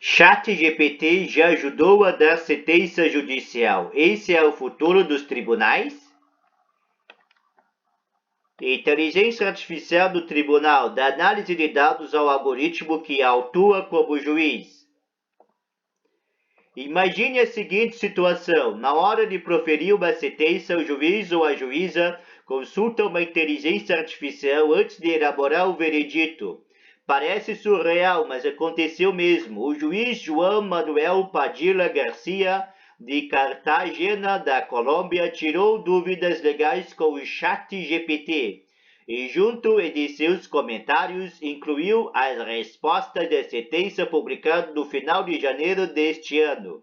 ChatGPT já ajudou a dar sentença judicial. Esse é o futuro dos tribunais? Inteligência artificial do tribunal dá análise de dados ao algoritmo que atua como juiz. Imagine a seguinte situação: na hora de proferir uma sentença, o juiz ou a juíza consulta uma inteligência artificial antes de elaborar o veredito. Parece surreal, mas aconteceu mesmo. O juiz João Manuel Padilla Garcia, de Cartagena, da Colômbia, tirou dúvidas legais com o ChatGPT e, junto de seus comentários, incluiu as respostas da sentença publicada no final de janeiro deste ano.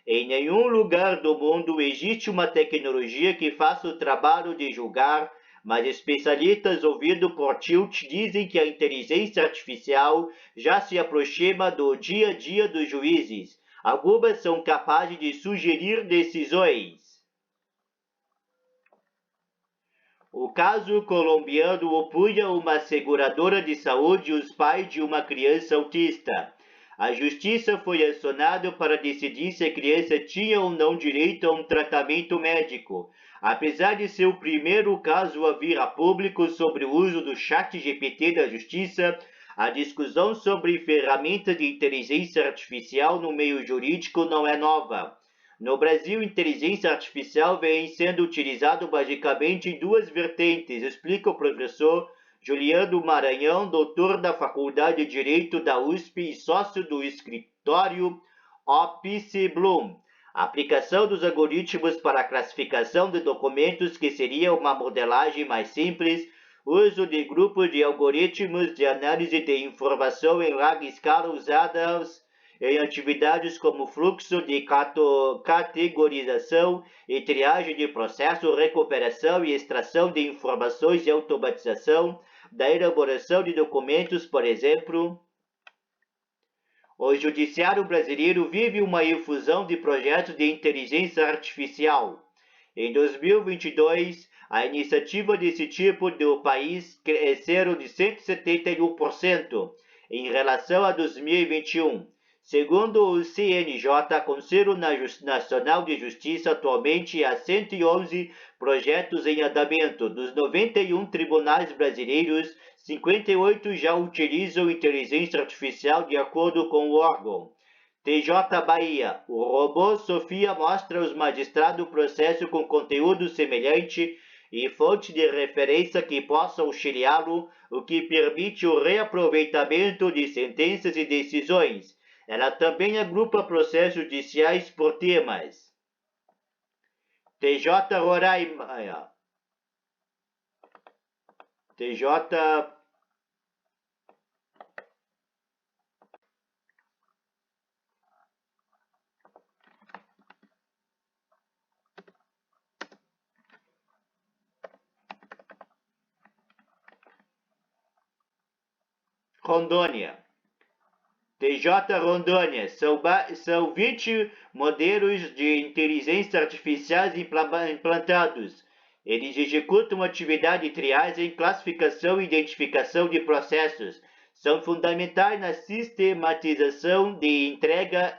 Em nenhum lugar do mundo existe uma tecnologia que faça o trabalho de julgar, mas especialistas ouvidos por Tilt dizem que a inteligência artificial já se aproxima do dia a dia dos juízes. Algumas são capazes de sugerir decisões. O caso colombiano opunha uma seguradora de saúde e os pais de uma criança autista. A justiça foi acionada para decidir se a criança tinha ou não direito a um tratamento médico. Apesar de ser o primeiro caso a vir a público sobre o uso do ChatGPT da justiça, a discussão sobre ferramentas de inteligência artificial no meio jurídico não é nova. No Brasil, inteligência artificial vem sendo utilizado basicamente em duas vertentes, explica o professor Juliano Maranhão, doutor da Faculdade de Direito da USP e sócio do escritório Opus Bloom. A aplicação dos algoritmos para a classificação de documentos, que seria uma modelagem mais simples, uso de grupos de algoritmos de análise de informação em larga escala usados em atividades como fluxo de categorização e triagem de processo, recuperação e extração de informações e automatização da elaboração de documentos, por exemplo. O judiciário brasileiro vive uma infusão de projetos de inteligência artificial. Em 2022, a iniciativa desse tipo do país cresceram de 171% em relação a 2021. Segundo o CNJ, Conselho Nacional de Justiça, atualmente há 111 projetos em andamento. Dos 91 tribunais brasileiros, 58 já utilizam inteligência artificial de acordo com o órgão. TJ Bahia. O robô Sofia mostra aos magistrados o processo com conteúdo semelhante e fonte de referência que possam auxiliá-lo, o que permite o reaproveitamento de sentenças e decisões. Ela também agrupa processos judiciais por temas. TJ Roraima. TJ Rondônia. TJ Rondônia. São 20 modelos de inteligência artificial implantados. Eles executam atividade de triagem, classificação e identificação de processos. São fundamentais na sistematização de entrega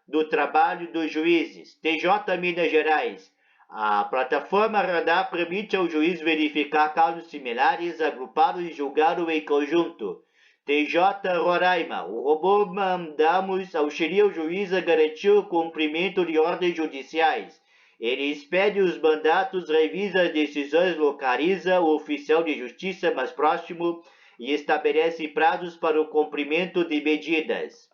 do trabalho dos juízes. TJ Minas Gerais. A plataforma Radar permite ao juiz verificar casos similares, agrupá-los e julgá-los em conjunto. TJ Roraima. O robô Mandamos auxilia o juiz a garantir o cumprimento de ordens judiciais. Ele expede os mandatos, revisa as decisões, localiza o oficial de justiça mais próximo e estabelece prazos para o cumprimento de medidas.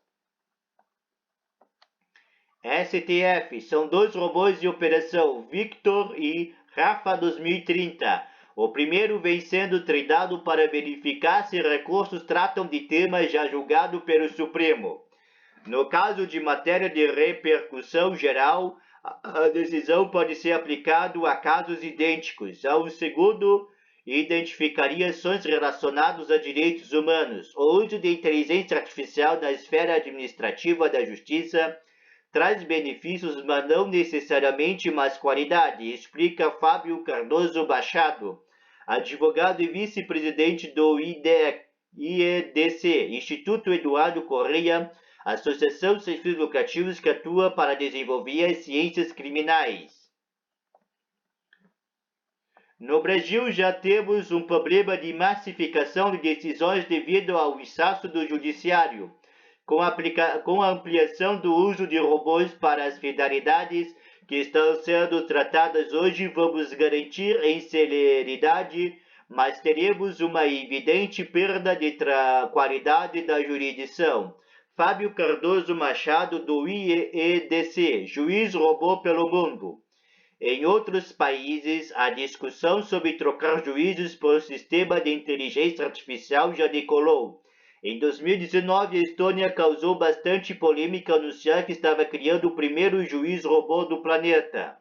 STF. São dois robôs de operação, Victor e Rafa 2030. O primeiro vem sendo treinado para verificar se recursos tratam de temas já julgados pelo Supremo. No caso de matéria de repercussão geral, a decisão pode ser aplicada a casos idênticos. O segundo identificaria ações relacionadas a direitos humanos. O uso de inteligência artificial na esfera administrativa da justiça traz benefícios, mas não necessariamente mais qualidade, explica Fábio Cardoso Machado, advogado e vice-presidente do IEDC, Instituto Eduardo Correia, associação sem fins lucrativos que atua para desenvolver as ciências criminais. No Brasil, já temos um problema de massificação de decisões devido ao insucesso do judiciário. Com a ampliação do uso de robôs para as finalidades que estão sendo tratadas hoje, vamos garantir em celeridade, mas teremos uma evidente perda de qualidade da jurisdição. Fábio Cardoso Machado, do IEDC, Juiz Robô pelo Mundo. Em outros países, a discussão sobre trocar juízes por um sistema de inteligência artificial já decolou. Em 2019, a Estônia causou bastante polêmica ao anunciar que estava criando o primeiro juiz robô do planeta.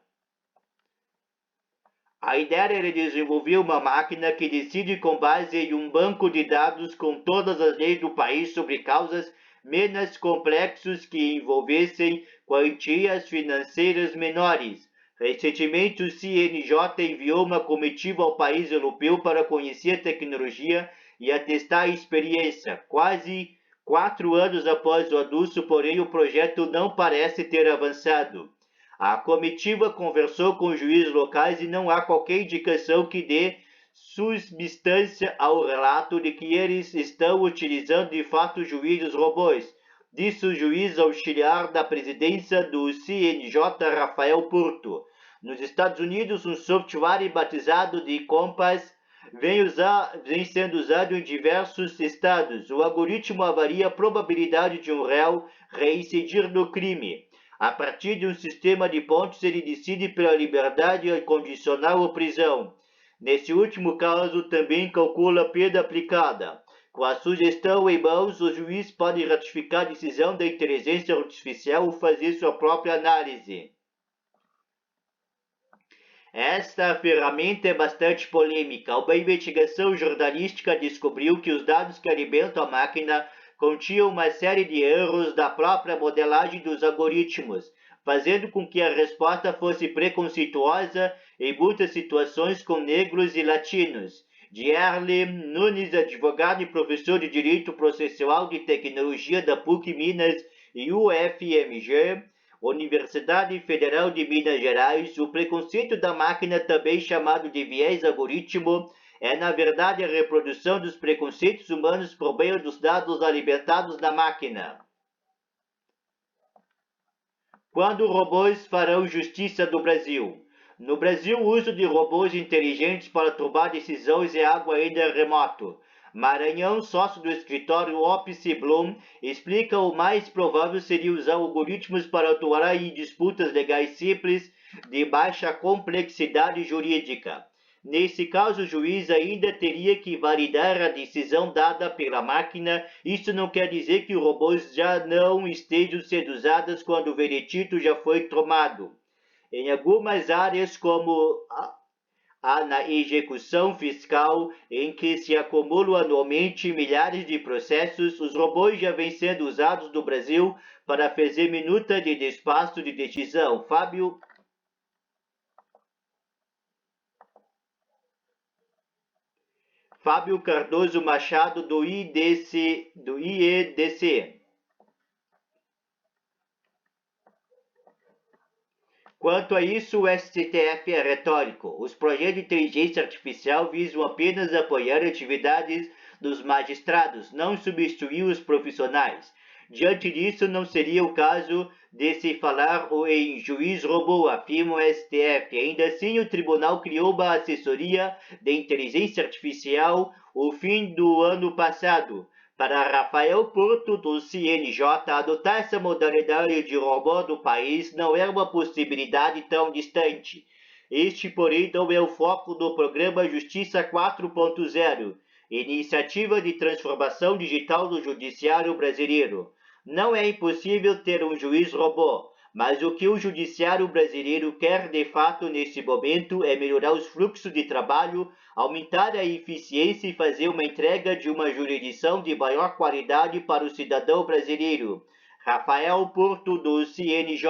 A ideia era desenvolver uma máquina que decide com base em um banco de dados com todas as leis do país sobre causas menos complexas que envolvessem quantias financeiras menores. Recentemente, o CNJ enviou uma comitiva ao país europeu para conhecer a tecnologia e atestar a experiência. Quase 4 anos após o anúncio, porém, o projeto não parece ter avançado. A comitiva conversou com juízes locais e não há qualquer indicação que dê substância ao relato de que eles estão utilizando de fato juízes robôs, disse o juiz auxiliar da presidência do CNJ, Rafael Porto. Nos Estados Unidos, um software batizado de Compass vem sendo usado em diversos estados. O algoritmo avalia a probabilidade de um réu reincidir no crime. A partir de um sistema de pontos, ele decide pela liberdade condicional ou prisão. Nesse último caso, também calcula a pena aplicada. Com a sugestão em mãos, o juiz pode ratificar a decisão da inteligência artificial ou fazer sua própria análise. Esta ferramenta é bastante polêmica. Uma investigação jornalística descobriu que os dados que alimentam a máquina continham uma série de erros da própria modelagem dos algoritmos, fazendo com que a resposta fosse preconceituosa em muitas situações com negros e latinos. Dierle Nunes, advogado e professor de Direito Processual de Tecnologia da PUC Minas e UFMG, Universidade Federal de Minas Gerais, o preconceito da máquina, também chamado de viés algoritmo, é na verdade a reprodução dos preconceitos humanos por meio dos dados alimentados na máquina. Quando robôs farão justiça no Brasil? No Brasil, o uso de robôs inteligentes para tomar decisões é algo ainda remoto. Maranhão, sócio do escritório Opsi Bloom, explica o mais provável seria usar algoritmos para atuar em disputas legais simples de baixa complexidade jurídica. Nesse caso, o juiz ainda teria que validar a decisão dada pela máquina. Isso não quer dizer que os robôs já não estejam sendo usados quando o veredito já foi tomado. Em algumas áreas, como na execução fiscal, em que se acumulam anualmente milhares de processos, os robôs já vêm sendo usados no Brasil para fazer minuta de despacho de decisão. Fábio Cardoso Machado, do IEDC. Quanto a isso, o STF é retórico. Os projetos de inteligência artificial visam apenas apoiar atividades dos magistrados, não substituir os profissionais. Diante disso, não seria o caso de se falar em juiz robô, afirma o STF. Ainda assim, o tribunal criou uma assessoria de inteligência artificial no fim do ano passado. Para Rafael Porto, do CNJ, adotar essa modalidade de robô do país não é uma possibilidade tão distante. Este, porém, não é o foco do programa Justiça 4.0, iniciativa de transformação digital do judiciário brasileiro. Não é impossível ter um juiz robô, mas o que o judiciário brasileiro quer de fato nesse momento é melhorar os fluxos de trabalho, aumentar a eficiência e fazer uma entrega de uma jurisdição de maior qualidade para o cidadão brasileiro. Rafael Porto, do CNJ.